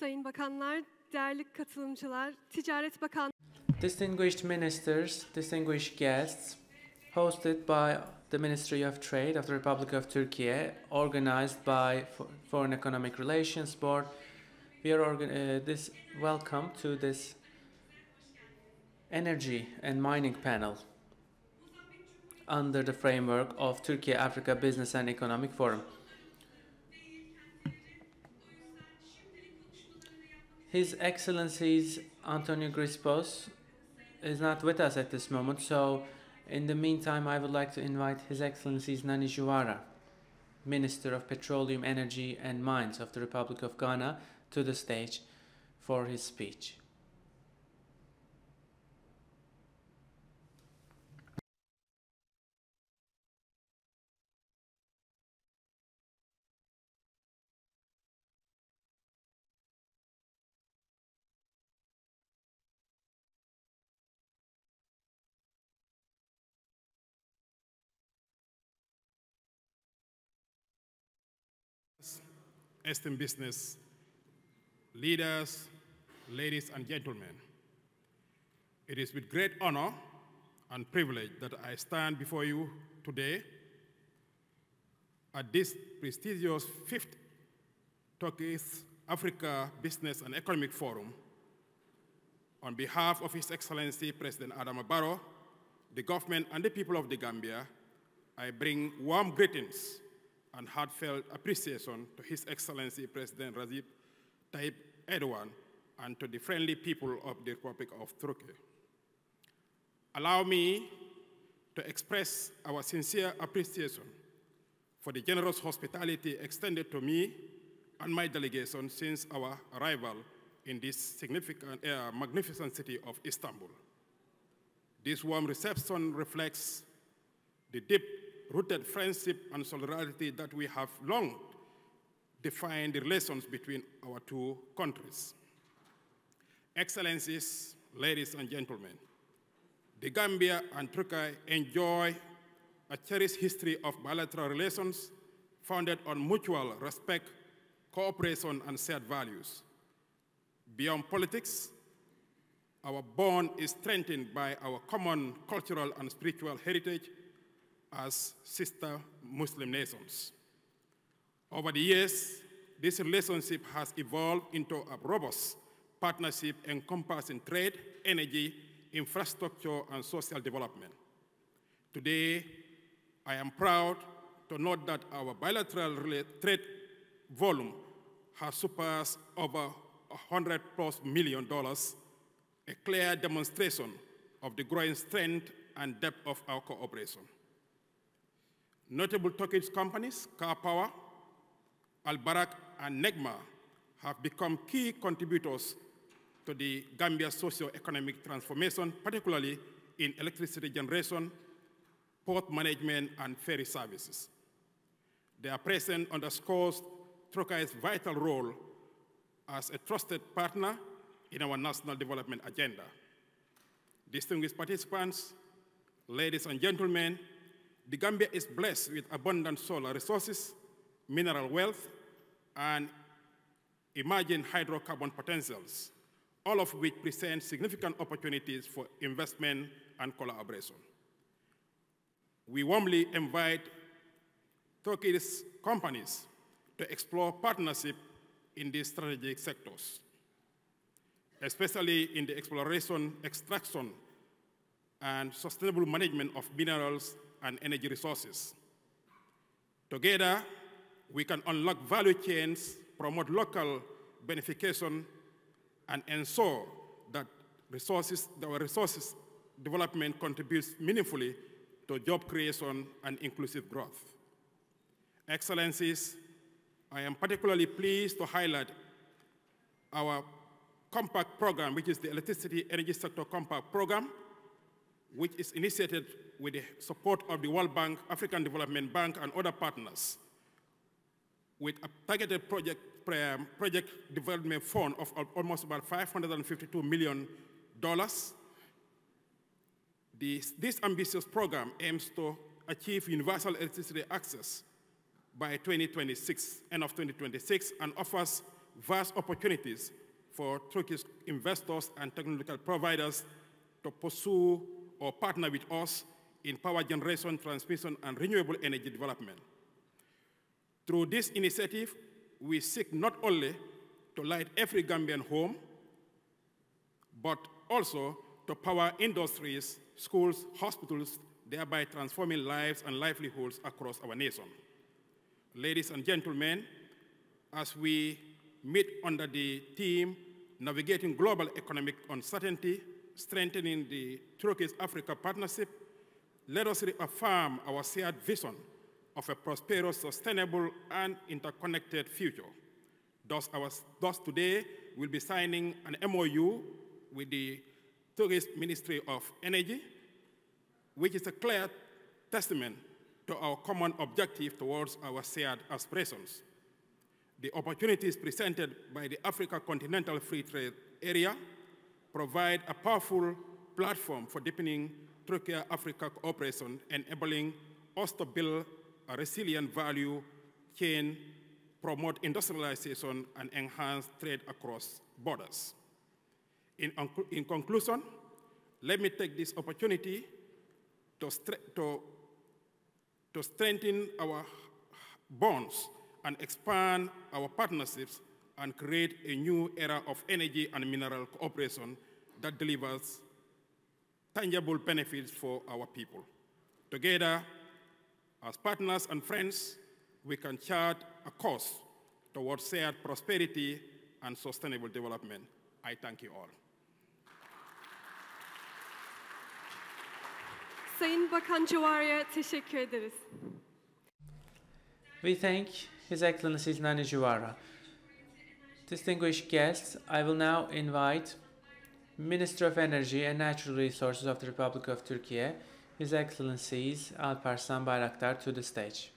Sayın Bakanlar, değerli katılımcılar, Ticaret Bakanlığı. Distinguished ministers, distinguished guests, hosted by the Ministry of Trade of the Republic of Türkiye, organized by Foreign Economic Relations Board, we are welcome to this energy and mining panel under the framework of Türkiye-Africa Business and Economic Forum. His Excellencies Antonio Grispos is not with us at this moment, so in the meantime I would like to invite His Excellencies Nani Juara, Minister of Petroleum, Energy and Mines of the Republic of Ghana, to the stage for his speech. Esteemed business leaders, ladies and gentlemen, it is with great honor and privilege that I stand before you today at this prestigious 5th Turkish Africa Business and Economic Forum. On behalf of His Excellency President Adama Barrow, the government and the people of the Gambia, I bring warm greetings and heartfelt appreciation to His Excellency President Recep Tayyip Erdogan and to the friendly people of the Republic of Turkey. Allow me to express our sincere appreciation for the generous hospitality extended to me and my delegation since our arrival in this significant, magnificent city of Istanbul. This warm reception reflects the deep-rooted friendship and solidarity that we have long defined the relations between our two countries. Excellencies, ladies and gentlemen, the Gambia and Turkey enjoy a cherished history of bilateral relations founded on mutual respect, cooperation, and shared values. Beyond politics, our bond is strengthened by our common cultural and spiritual heritage as sister Muslim nations. Over the years, this relationship has evolved into a robust partnership encompassing trade, energy, infrastructure, and social development. Today, I am proud to note that our bilateral trade volume has surpassed over $100+ million, a clear demonstration of the growing strength and depth of our cooperation. Notable Turkish companies, Car Power, Al Barak, and Negma have become key contributors to the Gambia's socio-economic transformation, particularly in electricity generation, port management, and ferry services. Their presence underscores Turkey's vital role as a trusted partner in our national development agenda. Distinguished participants, ladies and gentlemen, the Gambia is blessed with abundant solar resources, mineral wealth, and emerging hydrocarbon potentials, all of which present significant opportunities for investment and collaboration. We warmly invite Turkish companies to explore partnership in these strategic sectors, especially in the exploration, extraction, and sustainable management of minerals and energy resources. Together, we can unlock value chains, promote local beneficiation, and ensure that our resources development contributes meaningfully to job creation and inclusive growth. Excellencies, I am particularly pleased to highlight our compact program, which is the Electricity Energy Sector Compact Program, which is initiated with the support of the World Bank, African Development Bank, and other partners, with a targeted project development fund of almost about $552 million. This ambitious program aims to achieve universal electricity access by 2026, end of 2026, and offers vast opportunities for Turkish investors and technological providers to pursue or partner with us in power generation, transmission, and renewable energy development. Through this initiative, we seek not only to light every Gambian home, but also to power industries, schools, hospitals, thereby transforming lives and livelihoods across our nation. Ladies and gentlemen, as we meet under the theme, Navigating Global Economic Uncertainty, Strengthening the Turkish-Africa Partnership, let us reaffirm our shared vision of a prosperous, sustainable, and interconnected future. Thus today, we'll be signing an MOU with the Turkish Ministry of Energy, which is a clear testament to our common objective towards our shared aspirations. The opportunities presented by the Africa Continental Free Trade Area provide a powerful platform for deepening Turkey-Africa cooperation, enabling us to build a resilient value chain, promote industrialization, and enhance trade across borders. In conclusion, let me take this opportunity to strengthen our bonds and expand our partnerships and create a new era of energy and mineral cooperation that delivers tangible benefits for our people. Together, as partners and friends, we can chart a course towards shared prosperity and sustainable development. I thank you all. Sayın Bakan Civara'ya teşekkür ederiz. We thank His Excellency Nani Jawara. Distinguished guests, I will now invite Minister of Energy and Natural Resources of the Republic of Türkiye, His Excellencies Alparslan Bayraktar, to the stage.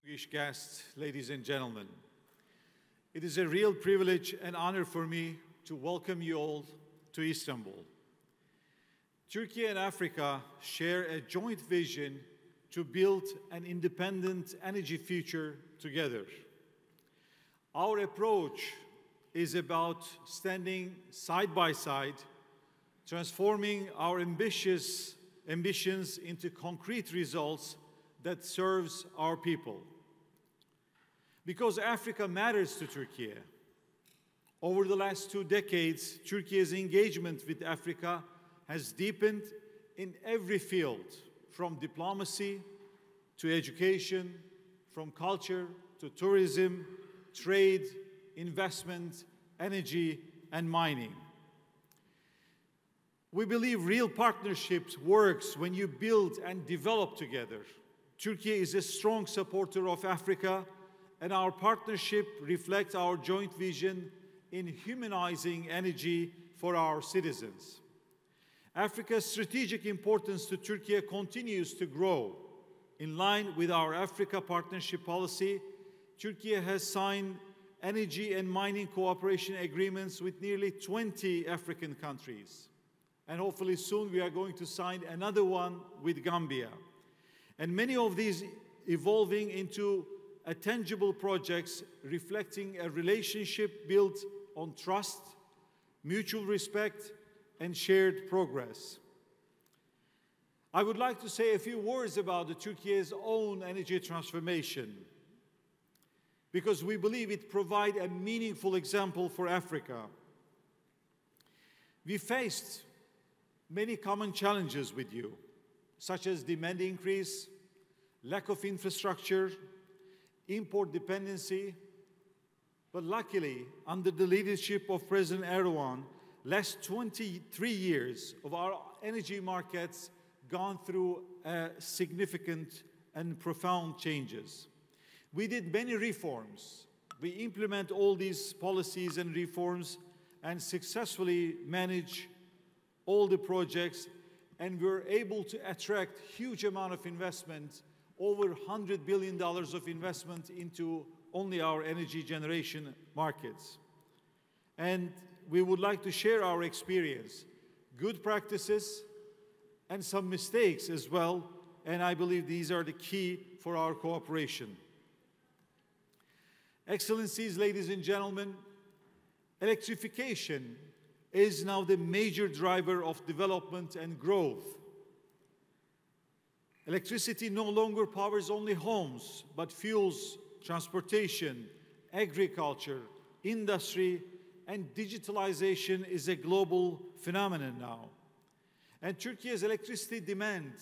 Distinguished guests, ladies and gentlemen, it is a real privilege and honor for me to welcome you all to Istanbul. Turkey and Africa share a joint vision to build an independent energy future together. Our approach is about standing side by side, transforming our ambitions into concrete results that serves our people. Because Africa matters to Turkey. Over the last 2 decades, Turkey's engagement with Africa has deepened in every field, from diplomacy to education, from culture to tourism, trade, investment, energy, and mining. We believe real partnerships works when you build and develop together. Turkey is a strong supporter of Africa, and our partnership reflects our joint vision in humanizing energy for our citizens. Africa's strategic importance to Turkey continues to grow. In line with our Africa partnership policy, Turkey has signed energy and mining cooperation agreements with nearly 20 African countries. And hopefully soon we are going to sign another one with Gambia. And many of these evolving into tangible projects reflecting a relationship built on trust, mutual respect, and shared progress. I would like to say a few words about Turkey's own energy transformation, because we believe it provides a meaningful example for Africa. We faced many common challenges with you, such as demand increase, lack of infrastructure, import dependency, but luckily, under the leadership of President Erdogan, last 23 years of our energy markets gone through a significant and profound changes. We did many reforms. We implement all these policies and reforms and successfully manage all the projects, and we're able to attract huge amount of investment, over $100 billion of investment into only our energy generation markets. And we would like to share our experience, good practices, and some mistakes as well, and I believe these are the key for our cooperation. Excellencies, ladies and gentlemen, electrification is now the major driver of development and growth. Electricity no longer powers only homes, but fuels transportation, agriculture, industry, and digitalization is a global phenomenon now. And Turkey's electricity demand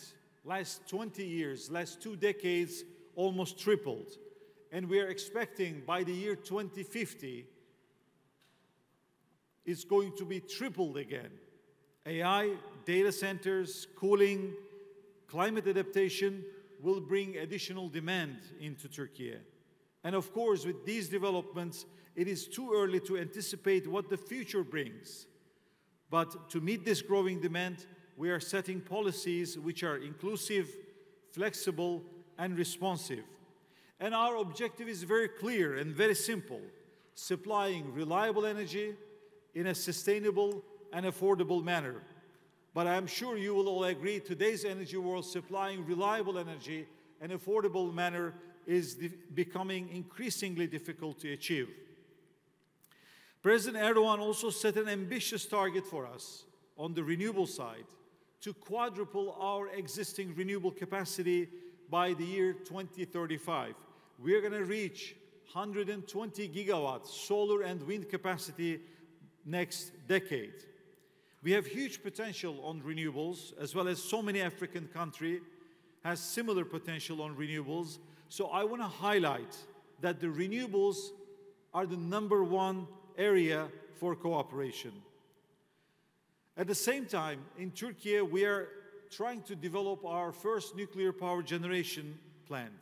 last 20 years, last 2 decades, almost tripled. And we are expecting by the year 2050, it's going to be tripled again. AI, data centers, cooling, climate adaptation will bring additional demand into Turkey. And of course, with these developments, it is too early to anticipate what the future brings. But to meet this growing demand, we are setting policies which are inclusive, flexible, and responsive. And our objective is very clear and very simple: supplying reliable energy in a sustainable and affordable manner. But I'm sure you will all agree today's energy world, supplying reliable energy in an affordable manner is becoming increasingly difficult to achieve. President Erdogan also set an ambitious target for us on the renewable side to quadruple our existing renewable capacity by the year 2035. We are going to reach 120 gigawatts solar and wind capacity next decade. We have huge potential on renewables, as well as so many African countries has similar potential on renewables. So I want to highlight that the renewables are the #1 area for cooperation. At the same time, in Turkey, we are trying to develop our first nuclear power generation plant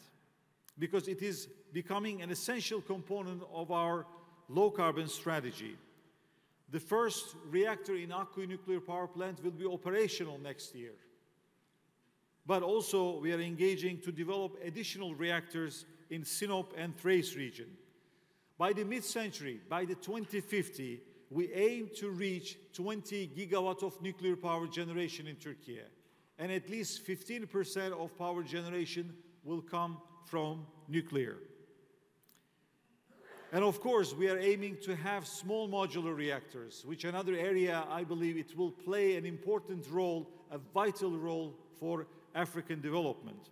because it is becoming an essential component of our low-carbon strategy. The first reactor in Akkuyu nuclear power plant will be operational next year. But also, we are engaging to develop additional reactors in Sinop and Thrace region. By the mid-century, by the 2050, we aim to reach 20 gigawatts of nuclear power generation in Turkey. And at least 15% of power generation will come from nuclear. And of course, we are aiming to have small modular reactors, which another area I believe it will play an important role, a vital role for African development.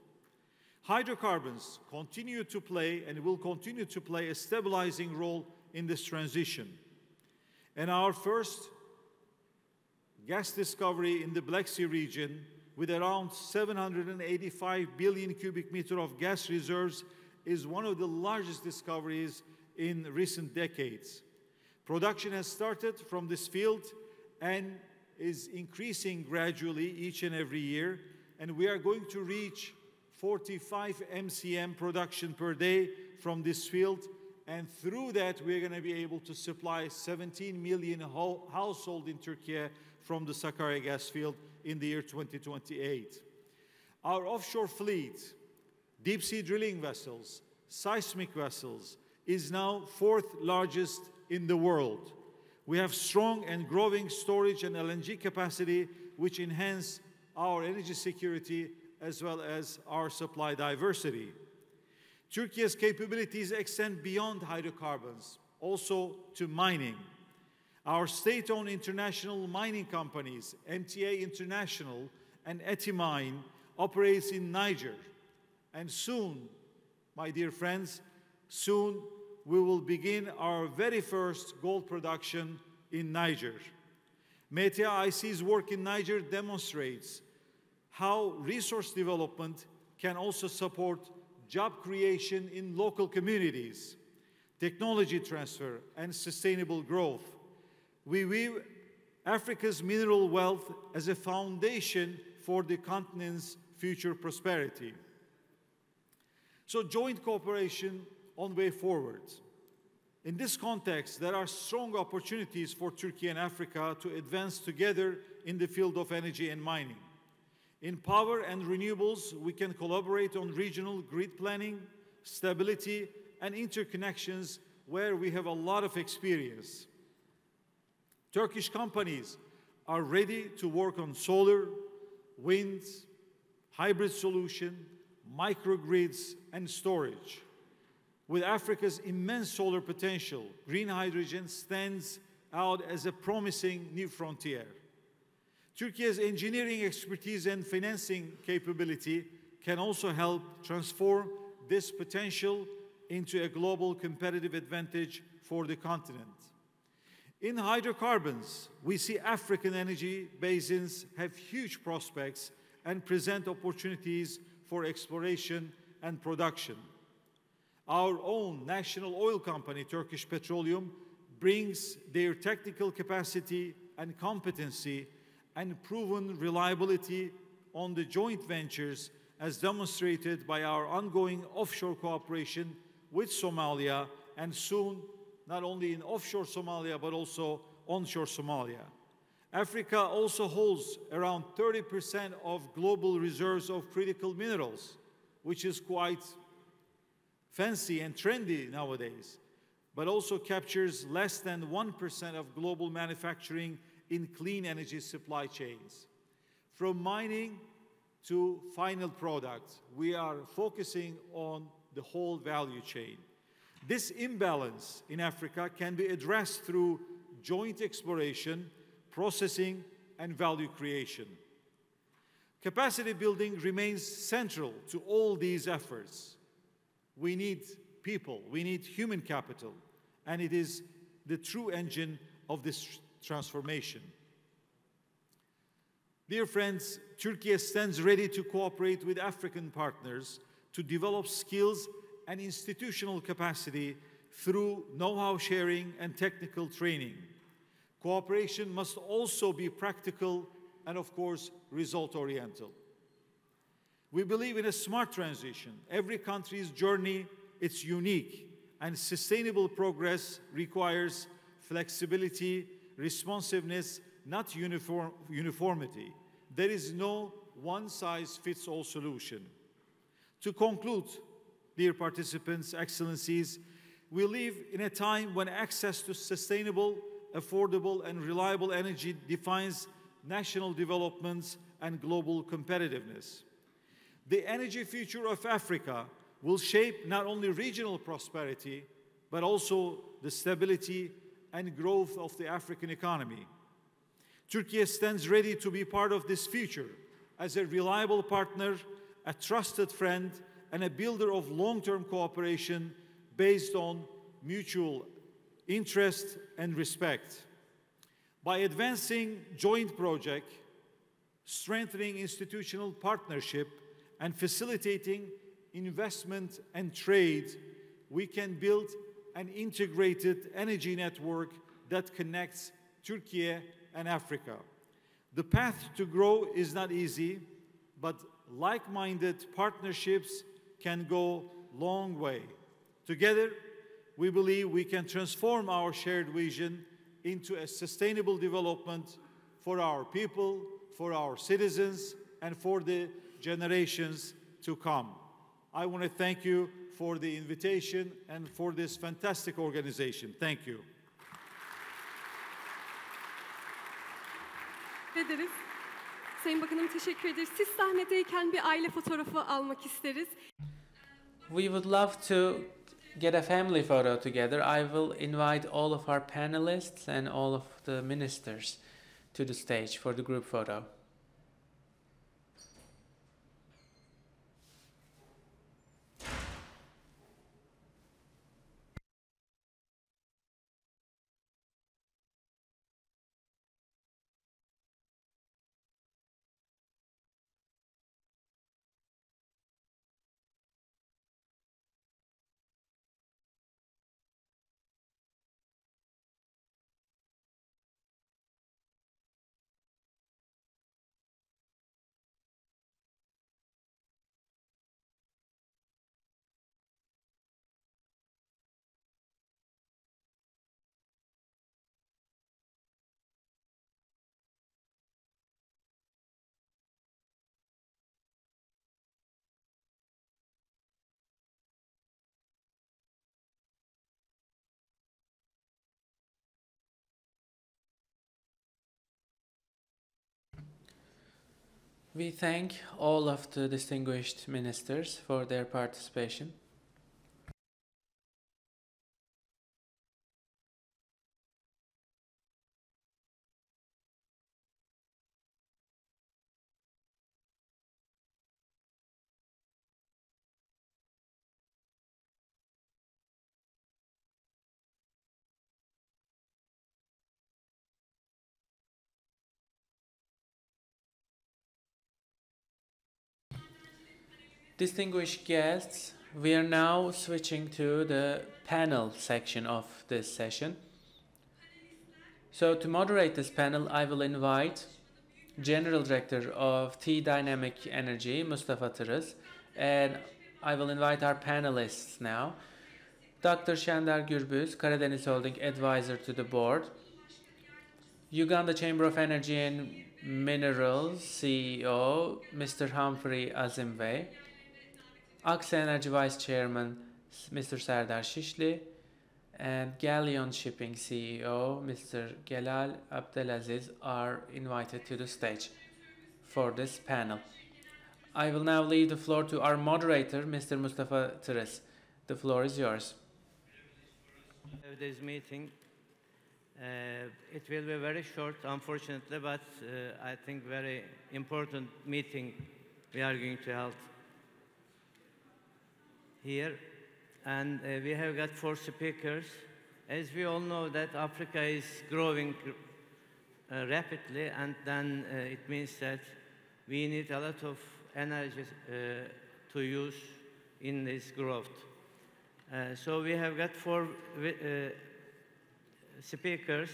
Hydrocarbons continue to play and will continue to play a stabilizing role in this transition. And our first gas discovery in the Black Sea region, with around 785 billion cubic meters of gas reserves, is one of the largest discoveries in recent decades. Production has started from this field and is increasing gradually each and every year, and we are going to reach 45 MCM production per day from this field, and through that we are going to be able to supply 17 million households in Turkey from the Sakarya gas field in the year 2028. Our offshore fleet, deep sea drilling vessels, seismic vessels, is now 4th largest in the world. We have strong and growing storage and LNG capacity, which enhance our energy security as well as our supply diversity. Turkey's capabilities extend beyond hydrocarbons, also to mining. Our state-owned international mining companies, MTA International and Etimine, operates in Niger. And soon, my dear friends, soon we will begin our very first gold production in Niger. Metia IC's work in Niger demonstrates how resource development can also support job creation in local communities, technology transfer, and sustainable growth. We view Africa's mineral wealth as a foundation for the continent's future prosperity. So joint cooperation on way forward. In this context, there are strong opportunities for Turkey and Africa to advance together in the field of energy and mining. In power and renewables, we can collaborate on regional grid planning, stability, and interconnections where we have a lot of experience. Turkish companies are ready to work on solar, wind, hybrid solution, microgrids, and storage. With Africa's immense solar potential, green hydrogen stands out as a promising new frontier. Turkey's engineering expertise and financing capability can also help transform this potential into a global competitive advantage for the continent. In hydrocarbons, we see African energy basins have huge prospects and present opportunities for exploration and production. Our own national oil company, Turkish Petroleum, brings their technical capacity and competency and proven reliability on the joint ventures as demonstrated by our ongoing offshore cooperation with Somalia and soon not only in offshore Somalia but also onshore Somalia. Africa also holds around 30% of global reserves of critical minerals, which is quite fancy and trendy nowadays, but also captures less than 1% of global manufacturing in clean energy supply chains. From mining to final product, we are focusing on the whole value chain. This imbalance in Africa can be addressed through joint exploration, processing, and value creation. Capacity building remains central to all these efforts. We need people, we need human capital, and it is the true engine of this transformation. Dear friends, Turkey stands ready to cooperate with African partners to develop skills and institutional capacity through know-how sharing and technical training. Cooperation must also be practical and, of course, result-oriented. We believe in a smart transition. Every country's journey is unique, and sustainable progress requires flexibility, responsiveness, not uniformity. There is no one-size-fits-all solution. To conclude, dear participants, excellencies, we live in a time when access to sustainable, affordable, and reliable energy defines national developments and global competitiveness. The energy future of Africa will shape not only regional prosperity, but also the stability and growth of the African economy. Turkey stands ready to be part of this future as a reliable partner, a trusted friend, and a builder of long-term cooperation based on mutual interest and respect. By advancing joint projects, strengthening institutional partnership, and facilitating investment and trade, we can build an integrated energy network that connects Turkey and Africa. The path to grow is not easy, but like-minded partnerships can go a long way. Together, we believe we can transform our shared vision into a sustainable development for our people, for our citizens, and for the generations to come. I want to thank you for the invitation and for this fantastic organization. Thank you. Ederiz. Sayın Bakanım teşekkür ederiz. Siz sahnedeyken bir aile fotoğrafı almak isteriz. We would love to get a family photo together. I will invite all of our panelists and all of the ministers to the stage for the group photo. We thank all of the distinguished ministers for their participation. Distinguished guests, we are now switching to the panel section of this session. So to moderate this panel, I will invite General Director of T Dynamic Energy, Mustafa Tırız, and I will invite our panelists now. Dr. Şender Gürbüz, Karadeniz Holding Advisor to the Board, Uganda Chamber of Energy and Minerals CEO, Mr. Humphrey Azimbey, Aksa Energy Vice Chairman, Mr. Serdar Şişli, and Galleon Shipping CEO, Mr. Gelal Abdelaziz, are invited to the stage for this panel. I will now leave the floor to our moderator, Mr. Mustafa Tırız. The floor is yours. This meeting, it will be very short, unfortunately, but I think very important meeting we are going to hold here. And we have got 4 speakers. As we all know that Africa is growing rapidly, and then it means that we need a lot of energy to use in this growth. So we have got 4 speakers.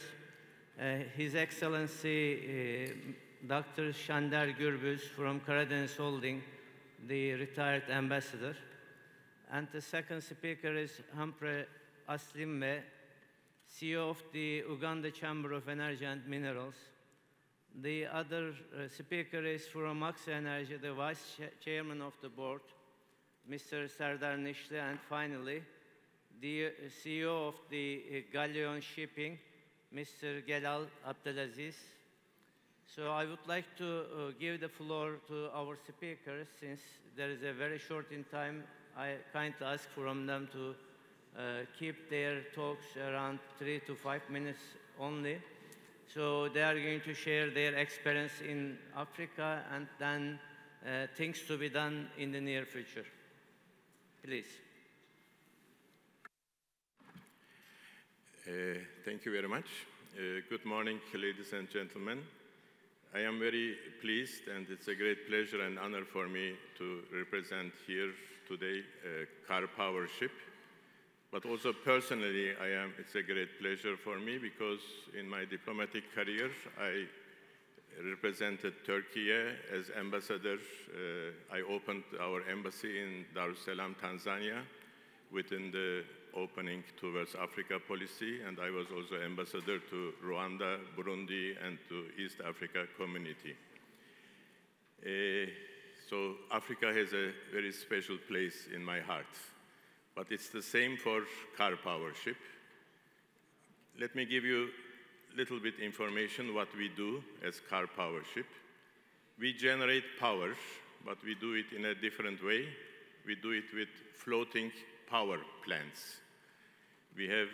His Excellency Dr. Şender Gürbüz from Karadeniz Holding, the retired ambassador. And the second speaker is Humphrey Azimbey, CEO of the Uganda Chamber of Energy and Minerals. The other speaker is from Aksa Energy, the Vice Chairman of the Board, Mr. Serdar Şişli, and finally, the CEO of the Galleon Shipping, Mr. Gelal Abdelaziz. So I would like to give the floor to our speakers. Since there is a very short in time, I kindly ask from them to keep their talks around 3 to 5 minutes only. So they are going to share their experience in Africa and then things to be done in the near future. Please. Thank you very much. Good morning, ladies and gentlemen. I am very pleased, and it's a great pleasure and honor for me to represent here today Car Power Ship. But also personally, it's a great pleasure for me because in my diplomatic career, I represented Türkiye as ambassador. I opened our embassy in Dar es Salaam, Tanzania, within the opening towards Africa policy, and I was also ambassador to Rwanda, Burundi, and to East Africa community. So Africa has a very special place in my heart, but it's the same for Car Power Ship. Let me give you a little bit information what we do as Car Power Ship. We generate power, but we do it in a different way. We do it with floating power plants. We have,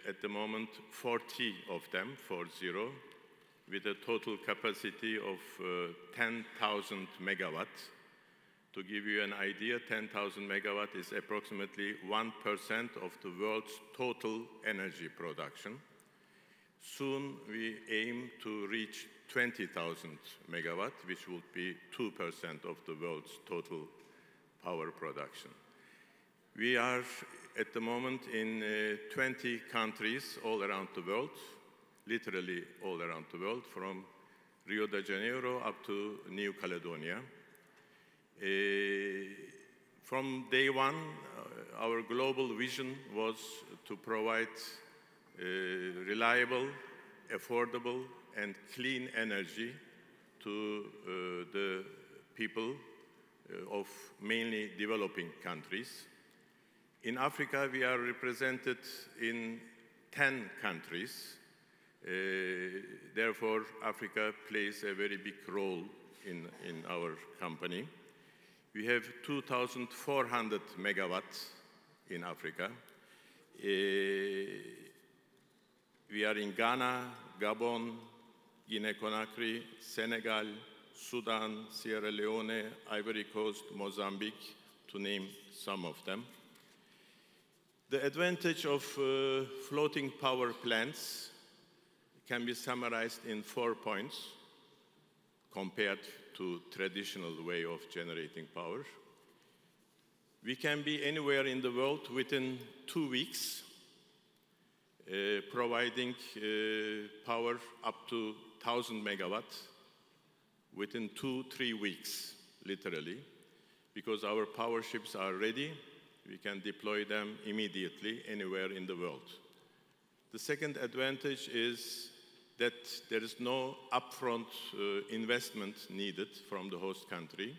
at the moment, 40 of them, 40, with a total capacity of 10,000 megawatts. To give you an idea, 10,000 megawatts is approximately 1% of the world's total energy production. Soon, we aim to reach 20,000 megawatts, which would be 2% of the world's total power production. We are at the moment in 20 countries all around the world, literally all around the world, from Rio de Janeiro up to New Caledonia. From day one, our global vision was to provide reliable, affordable, and clean energy to the people of mainly developing countries. In Africa, we are represented in 10 countries. Therefore, Africa plays a very big role in our company. We have 2,400 megawatts in Africa. We are in Ghana, Gabon, Guinea-Conakry, Senegal, Sudan, Sierra Leone, Ivory Coast, Mozambique, to name some of them. The advantage of floating power plants can be summarized in 4 points compared to traditional way of generating power. We can be anywhere in the world within 2 weeks, providing power up to 1,000 megawatts within 2-3 weeks, literally, because our power ships are ready. We can deploy them immediately anywhere in the world. The second advantage is that there is no upfront investment needed from the host country.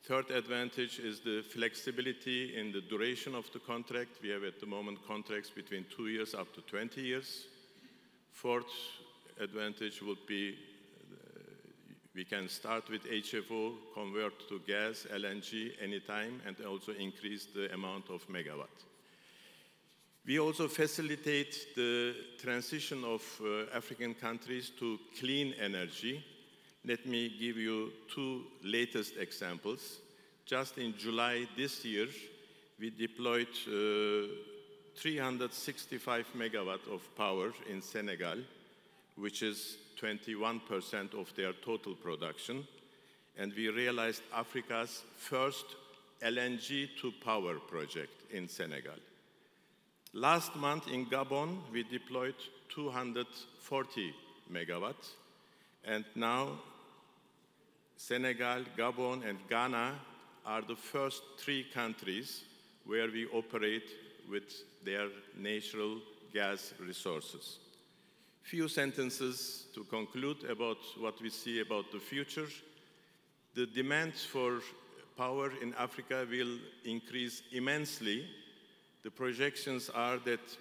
Third advantage is the flexibility in the duration of the contract. We have at the moment contracts between 2 years up to 20 years. Fourth advantage would be we can start with HFO, convert to gas, LNG anytime, and also increase the amount of megawatt. We also facilitate the transition of African countries to clean energy. Let me give you 2 latest examples. Just in July this year, we deployed 365 megawatt of power in Senegal, which is 21% of their total production. And we realized Africa's first LNG to power project in Senegal. Last month in Gabon, we deployed 240 megawatts. And now Senegal, Gabon, and Ghana are the first 3 countries where we operate with their natural gas resources. Few sentences to conclude about what we see about the future. The demand for power in Africa will increase immensely. The projections are that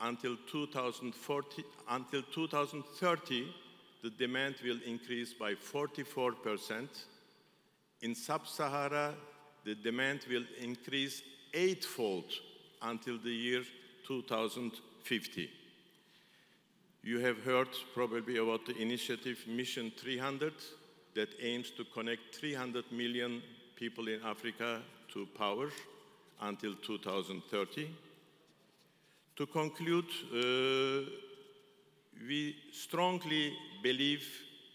until 2030, the demand will increase by 44%. In Sub-Sahara, the demand will increase 8-fold until the year 2050. You have heard probably about the initiative Mission 300 that aims to connect 300 million people in Africa to power until 2030. To conclude, we strongly believe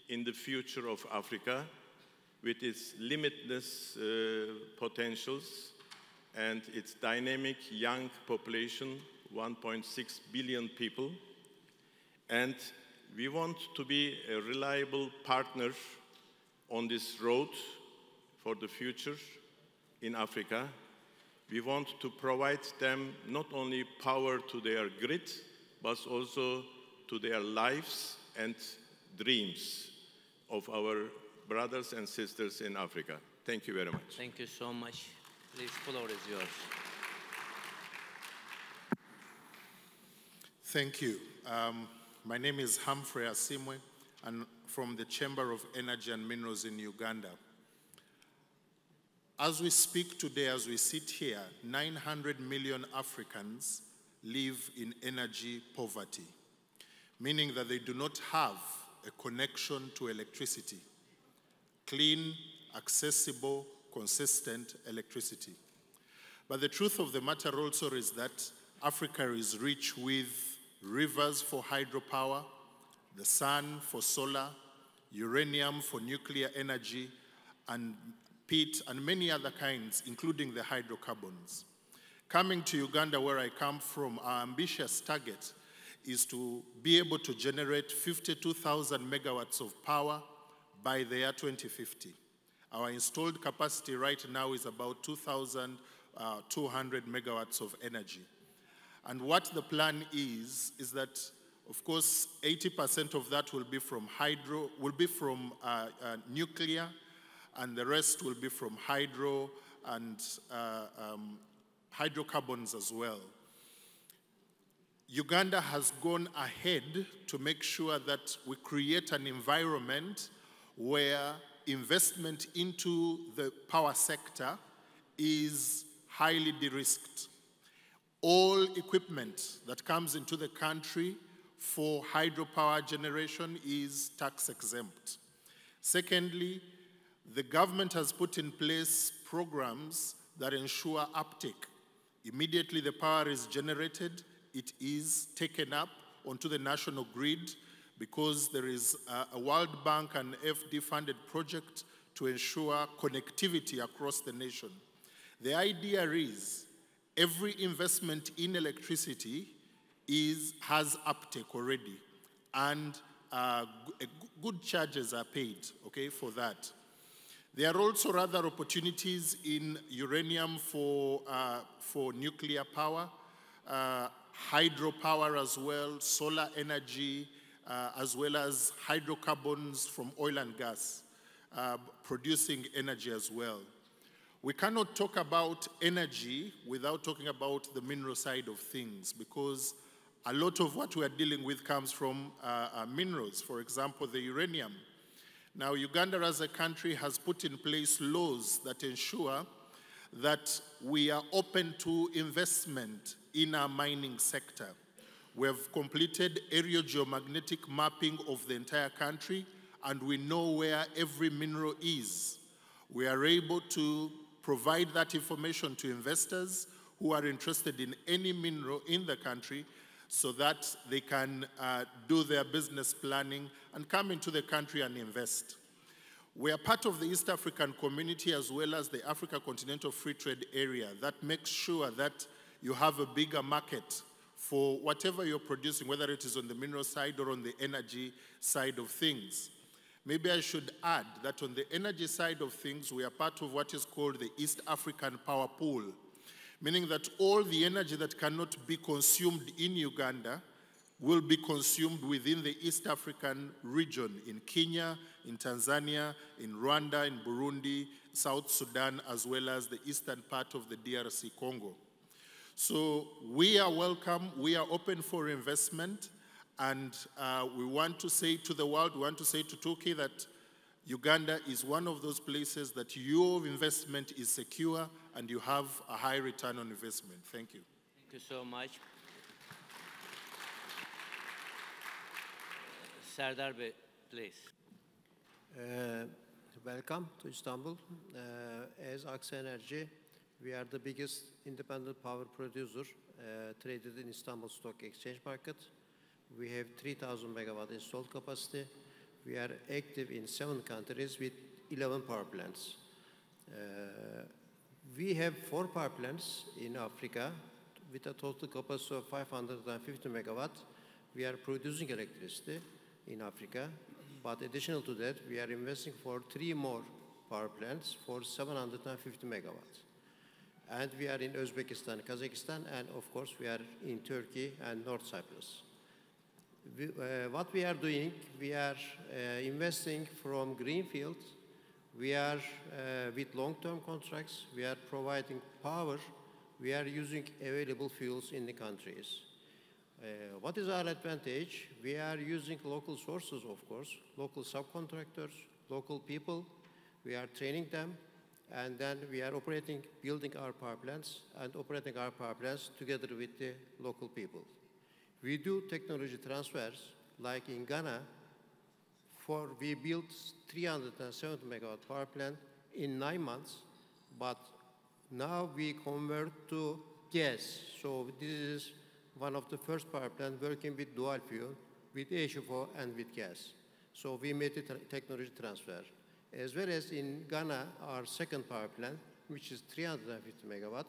in the future of Africa with its limitless potentials and its dynamic young population, 1.6 billion people. And we want to be a reliable partner on this road for the future in Africa. We want to provide them not only power to their grid, but also to their lives and dreams of our brothers and sisters in Africa. Thank you very much. Thank you so much. Please, floor is yours. Thank you. My name is Humphrey Asimwe, and from the Chamber of Energy and Minerals in Uganda. As we speak today, as we sit here, 900 million Africans live in energy poverty, meaning that they do not have a connection to electricity, clean, accessible, consistent electricity. But the truth of the matter also is that Africa is rich with rivers for hydropower, the sun for solar, uranium for nuclear energy, and peat, and many other kinds, including the hydrocarbons. Coming to Uganda, where I come from, our ambitious target is to be able to generate 52,000 megawatts of power by the year 2050. Our installed capacity right now is about 2,200 megawatts of energy. And what the plan is that, of course, 80% of that will be from nuclear, and the rest will be from hydro and hydrocarbons as well. Uganda has gone ahead to make sure that we create an environment where investment into the power sector is highly de-risked. All equipment that comes into the country for hydropower generation is tax exempt. Secondly, the government has put in place programs that ensure uptake. Immediately the power is generated, it is taken up onto the national grid because there is a World Bank and FD-funded project to ensure connectivity across the nation. The idea is every investment in electricity has uptake already, and good charges are paid, okay, for that. There are also other opportunities in uranium for nuclear power, hydropower as well, solar energy, as well as hydrocarbons from oil and gas, producing energy as well. We cannot talk about energy without talking about the mineral side of things, because a lot of what we are dealing with comes from minerals, for example, the uranium. Now, Uganda as a country has put in place laws that ensure that we are open to investment in our mining sector. We have completed aerial geomagnetic mapping of the entire country, and we know where every mineral is. We are able to provide that information to investors who are interested in any mineral in the country so that they can do their business planning and come into the country and invest. We are part of the East African community as well as the Africa Continental Free Trade Area. That makes sure that you have a bigger market for whatever you're producing, whether it is on the mineral side or on the energy side of things. Maybe I should add that on the energy side of things, we are part of what is called the East African Power Pool, meaning that all the energy that cannot be consumed in Uganda will be consumed within the East African region, in Kenya, in Tanzania, in Rwanda, in Burundi, South Sudan, as well as the eastern part of the DRC Congo. So we are welcome, we are open for investment, and we want to say to the world, we want to say to Turkey that Uganda is one of those places that your investment is secure and you have a high return on investment. Thank you. Thank you so much. Serdar Bey, please. Welcome to Istanbul. As Aksa Energy, we are the biggest independent power producer traded in Istanbul Stock Exchange market. We have 3,000 megawatt installed capacity. We are active in 7 countries with 11 power plants. We have 4 power plants in Africa with a total capacity of 550 megawatt. We are producing electricity in Africa, but additional to that, we are investing for 3 more power plants for 750 megawatts. And we are in Uzbekistan, Kazakhstan, and of course we are in Turkey and North Cyprus. What we are doing, we are investing from greenfield. We are with long-term contracts. We are providing power. We are using available fuels in the countries. What is our advantage? We are using local sources, of course, local subcontractors, local people. We are training them, and then we are building our power plants and operating our power plants together with the local people. We do technology transfers, like in Ghana, we built 370 megawatt power plant in 9 months, but now we convert to gas. So this is one of the first power plant working with dual fuel, with HFO and with gas. So we made the technology transfer. As well as in Ghana, our second power plant, which is 350 megawatt,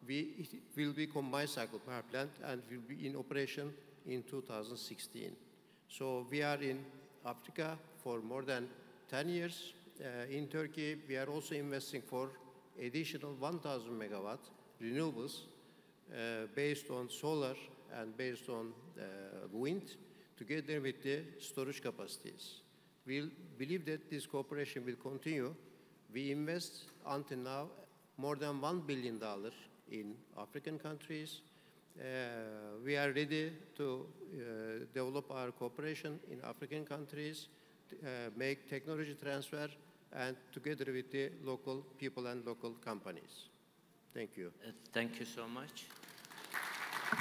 it will be combined cycle power plant and will be in operation in 2016. So we are in Africa for more than 10 years. In Turkey, we are also investing for additional 1,000 megawatt renewables based on solar and based on wind, together with the storage capacities. We believe that this cooperation will continue. We invest until now more than $1 billion in African countries, We are ready to develop our cooperation in African countries, make technology transfer, and together with the local people and local companies. Thank you. Thank you so much.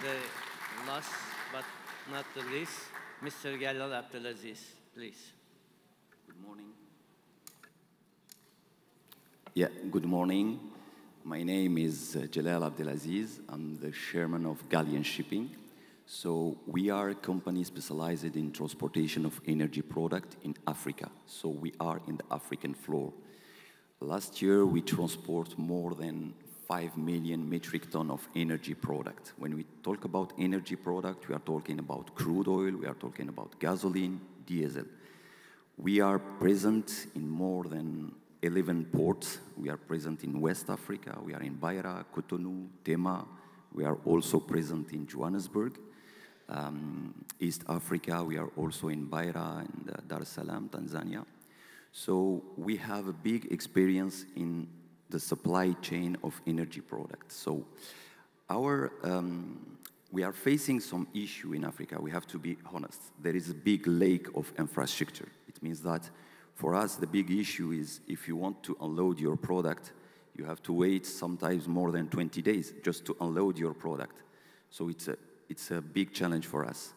The last but not the least, Mr. Jalal Abdelaziz, please. Good morning. Yeah, good morning. My name is Jalal Abdelaziz. I'm the chairman of Galleon Shipping. So we are a company specialized in transportation of energy product in Africa. So we are in the African floor. Last year, we transport more than 5 million metric ton of energy product. When we talk about energy product, we are talking about crude oil, we are talking about gasoline, diesel. We are present in more than 11 ports. We are present in West Africa, we are in Beira, Cotonou, Tema. We are also present in Johannesburg. East Africa, we are also in Beira and Dar es Salaam, Tanzania. So we have a big experience in the supply chain of energy products. So we are facing some issue in Africa, we have to be honest. There is a big lack of infrastructure. It means that for us, the big issue is if you want to unload your product, you have to wait sometimes more than 20 days just to unload your product. So it's a big challenge for us.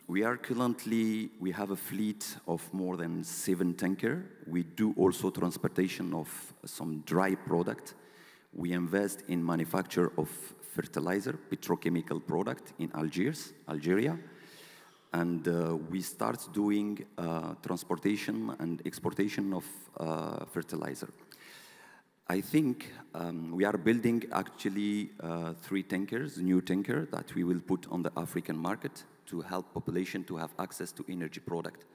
We have a fleet of more than 7 tankers. We do also transportation of some dry product. We invest in manufacture of fertilizer, petrochemical product in Algeria. And we start doing transportation and exportation of fertilizer. I think we are building actually 3 tankers, new tanker that we will put on the African market to help population to have access to energy product.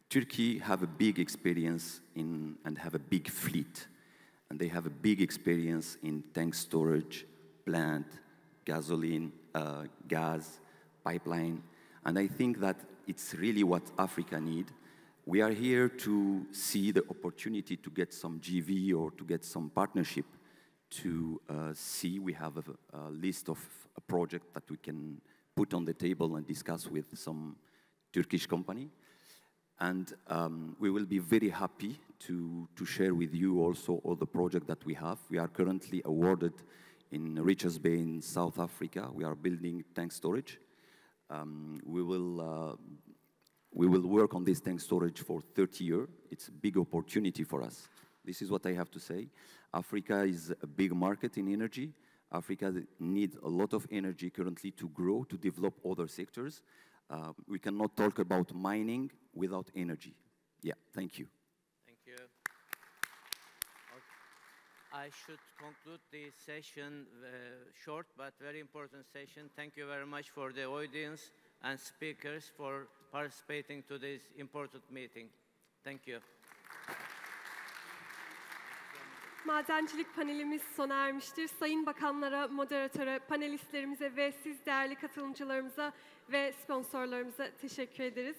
Turkey have a big experience and have a big fleet. And they have a big experience in tank storage, plant, gasoline, gas, pipeline. And I think that it's really what Africa need. We are here to see the opportunity to get some GV or to get some partnership to see. We have a list of a project that we can put on the table and discuss with some Turkish company. And we will be very happy to share with you also all the projects that we have. We are currently awarded in Richards Bay in South Africa. We are building tank storage. We will work on this tank storage for 30 years. It's a big opportunity for us. This is what I have to say. Africa is a big market in energy. Africa needs a lot of energy currently to grow, to develop other sectors. We cannot talk about mining without energy. Yeah, thank you. Thank you. I should conclude the session, short but very important session. Thank you very much for the audience and speakers for participating to this important meeting. Thank you. Madencilik panelimiz sona ermiştir. Sayın bakanlara, moderatöre, panelistlerimize ve siz değerli katılımcılarımıza ve sponsorlarımıza teşekkür ederiz.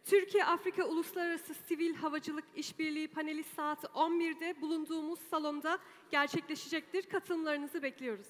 Türkiye-Afrika Uluslararası Sivil Havacılık İşbirliği paneli saat 11'de bulunduğumuz salonda gerçekleşecektir. Katılımlarınızı bekliyoruz.